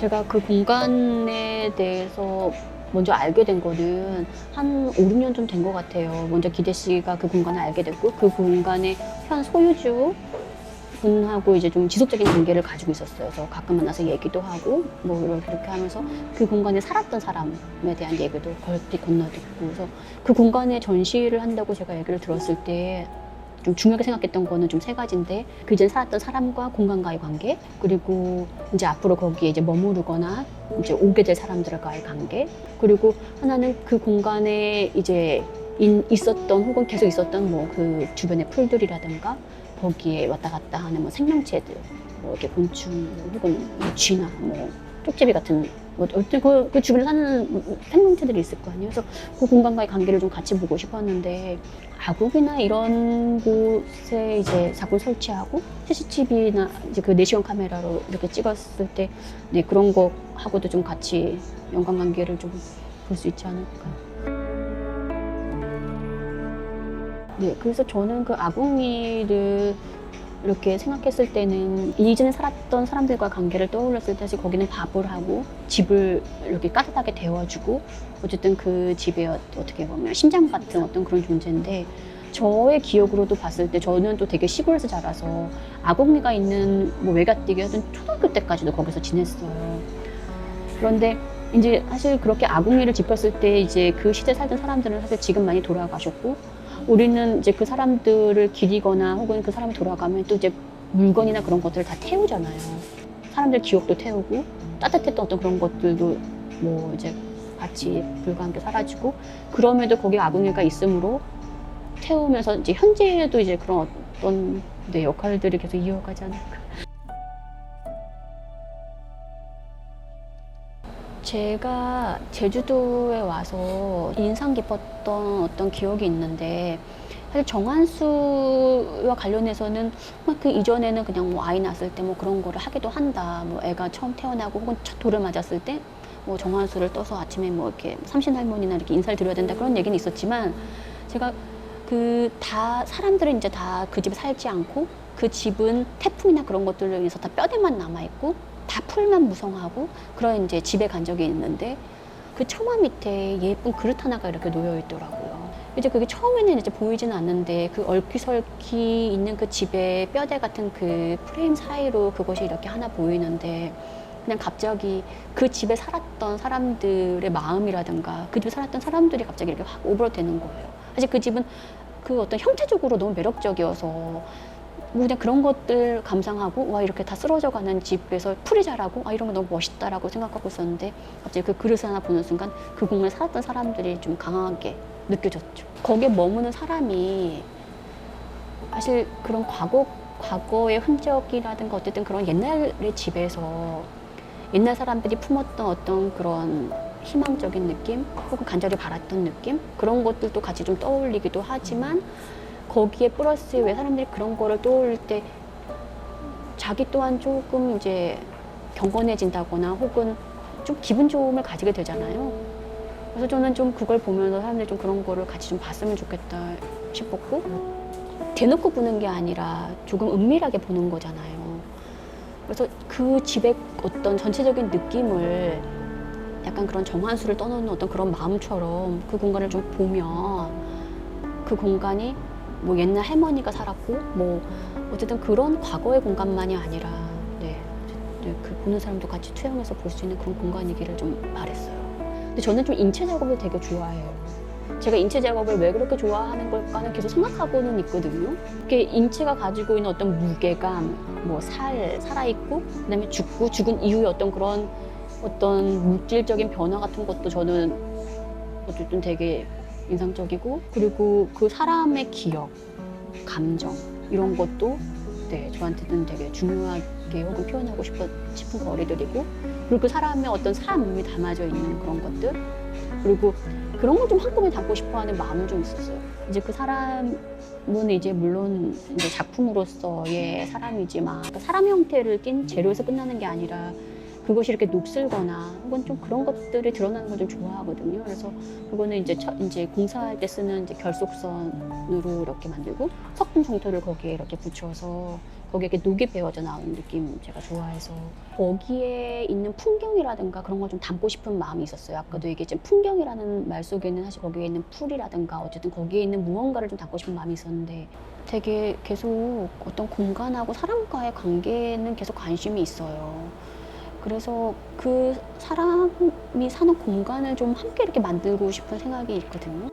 제가 그 공간에 대해서 먼저 알게 된 거는 한 5, 6년 좀 된 것 같아요. 먼저 기대 씨가 그 공간을 알게 됐고, 그 공간의 현 소유주 분하고 이제 좀 지속적인 관계를 가지고 있었어요. 그래서 가끔 만나서 얘기도 하고, 뭐 이렇게 하면서 그 공간에 살았던 사람에 대한 얘기도 건너듣고, 그래서 그 공간에 전시를 한다고 제가 얘기를 들었을 때 좀 중요하게 생각했던 거는 좀 세 가지인데, 그 이전 살았던 사람과 공간과의 관계, 그리고 이제 앞으로 거기에 이제 머무르거나 이제 오게 될 사람들과의 관계, 그리고 하나는 그 공간에 이제 있었던 혹은 계속 있었던 뭐 그 주변의 풀들이라든가 거기에 왔다 갔다 하는 뭐 생명체들, 뭐 이렇게 곤충 혹은 뭐 쥐나 뭐 쪽제비 같은 뭐 그 주변에 사는 생명체들이 있을 거 아니에요. 그래서 그 공간과의 관계를 좀 같이 보고 싶었는데, 아국이나 이런 곳에 이제 자꾸 설치하고 CCTV나 이제 그 내시경 카메라로 이렇게 찍었을 때, 네, 그런 거 하고도 좀 같이 연관관계를 좀 볼 수 있지 않을까. 네, 그래서 저는 그 아궁이를 이렇게 생각했을 때는 이전에 살았던 사람들과 관계를 떠올렸을 때 사실 거기는 밥을 하고 집을 이렇게 따뜻하게 데워주고 어쨌든 그 집의 어떻게 보면 심장 같은 어떤 그런 존재인데, 저의 기억으로도 봤을 때 저는 또 되게 시골에서 자라서 아궁이가 있는 뭐 외갓댁이 하여튼 초등학교 때까지도 거기서 지냈어요. 그런데 이제 사실 그렇게 아궁이를 짚었을 때 이제 그 시대에 살던 사람들은 사실 지금 많이 돌아가셨고, 우리는 이제 그 사람들을 기리거나 혹은 그 사람이 돌아가면 또 이제 물건이나 그런 것들을 다 태우잖아요. 사람들 기억도 태우고 따뜻했던 어떤 그런 것들도 뭐 이제 같이 불과 함께 사라지고, 그럼에도 거기에 아궁이가 있으므로 태우면서 이제 현재에도 이제 그런 어떤 네, 역할들이 계속 이어가지 않을까. 제가 제주도에 와서 인상 깊었던 어떤 기억이 있는데, 사실 정한수와 관련해서는 그 이전에는 그냥 뭐 아이 낳았을 때 뭐 그런 거를 하기도 한다. 뭐 애가 처음 태어나고 혹은 첫 돌을 맞았을 때 뭐 정한수를 떠서 아침에 뭐 이렇게 삼신할머니나 이렇게 인사를 드려야 된다, 그런 얘기는 있었지만, 제가 그 다 사람들은 이제 다 그 집에 살지 않고 그 집은 태풍이나 그런 것들로 인해서 다 뼈대만 남아있고 다 풀만 무성하고 그런 이제 집에 간 적이 있는데, 그 처마 밑에 예쁜 그릇 하나가 이렇게 놓여 있더라고요. 이제 그게 처음에는 이제 보이지는 않는데 그 얼퀴설퀴 있는 그 집의 뼈대 같은 그 프레임 사이로 그것이 이렇게 하나 보이는데, 그냥 갑자기 그 집에 살았던 사람들의 마음이라든가 그 집에 살았던 사람들이 갑자기 이렇게 확 오버되는 거예요. 사실 그 집은 그 어떤 형태적으로 너무 매력적이어서 뭐 그냥 그런 것들 감상하고, 와, 이렇게 다 쓰러져가는 집에서 풀이 자라고, 아, 이런 거 너무 멋있다라고 생각하고 있었는데, 갑자기 그 그릇을 하나 보는 순간 그 공간에 살았던 사람들이 좀 강하게 느껴졌죠. 거기에 머무는 사람이 사실 그런 과거의 흔적이라든가 어쨌든 그런 옛날의 집에서 옛날 사람들이 품었던 어떤 그런 희망적인 느낌 혹은 간절히 바랐던 느낌, 그런 것들도 같이 좀 떠올리기도 하지만, 거기에 플러스 왜 사람들이 그런 거를 떠올릴 때 자기 또한 조금 이제 경건해진다거나 혹은 좀 기분 좋음을 가지게 되잖아요. 그래서 저는 좀 그걸 보면서 사람들이 좀 그런 거를 같이 좀 봤으면 좋겠다 싶었고, 대놓고 보는 게 아니라 조금 은밀하게 보는 거잖아요. 그래서 그 집의 어떤 전체적인 느낌을 약간 그런 정한수를 떠놓는 어떤 그런 마음처럼 그 공간을 좀 보면, 그 공간이 뭐 옛날 할머니가 살았고 뭐 어쨌든 그런 과거의 공간만이 아니라, 네, 그 보는 사람도 같이 투영해서 볼 수 있는 그런 공간이기를 좀 바랬어요. 근데 저는 좀 인체 작업을 되게 좋아해요. 제가 인체 작업을 왜 그렇게 좋아하는 걸까는 계속 생각하고는 있거든요. 이게 인체가 가지고 있는 어떤 무게감, 뭐 살아있고 그다음에 죽고 죽은 이후의 어떤 그런 어떤 물질적인 변화 같은 것도 저는 어쨌든 되게 인상적이고, 그리고 그 사람의 기억, 감정 이런 것도 네, 저한테는 되게 중요하게 혹은 표현하고 싶은 거리들이고, 그리고 그 사람의 어떤 삶이 담아져 있는 그런 것들, 그리고 그런 걸 좀 한꺼번에 담고 싶어하는 마음은 좀 있었어요. 이제 그 사람은 이제 물론 이제 작품으로서의 사람이지만 그 사람 형태를 띈 재료에서 끝나는 게 아니라 그것이 이렇게 녹슬거나 혹은 좀 그런 것들이 드러나는 걸 좀 좋아하거든요. 그래서 그거는 이제 공사할 때 쓰는 이제 결속선으로 이렇게 만들고 석궁 정토를 거기에 이렇게 붙여서 거기에 이렇게 녹이 배어져 나오는 느낌 제가 좋아해서 거기에 있는 풍경이라든가 그런 걸 좀 담고 싶은 마음이 있었어요. 아까도 얘기했지만 풍경이라는 말 속에는 사실 거기에 있는 풀이라든가 어쨌든 거기에 있는 무언가를 좀 담고 싶은 마음이 있었는데 되게 계속 어떤 공간하고 사람과의 관계는 계속 관심이 있어요. 그래서 그 사람이 사는 공간을 좀 함께 이렇게 만들고 싶은 생각이 있거든요.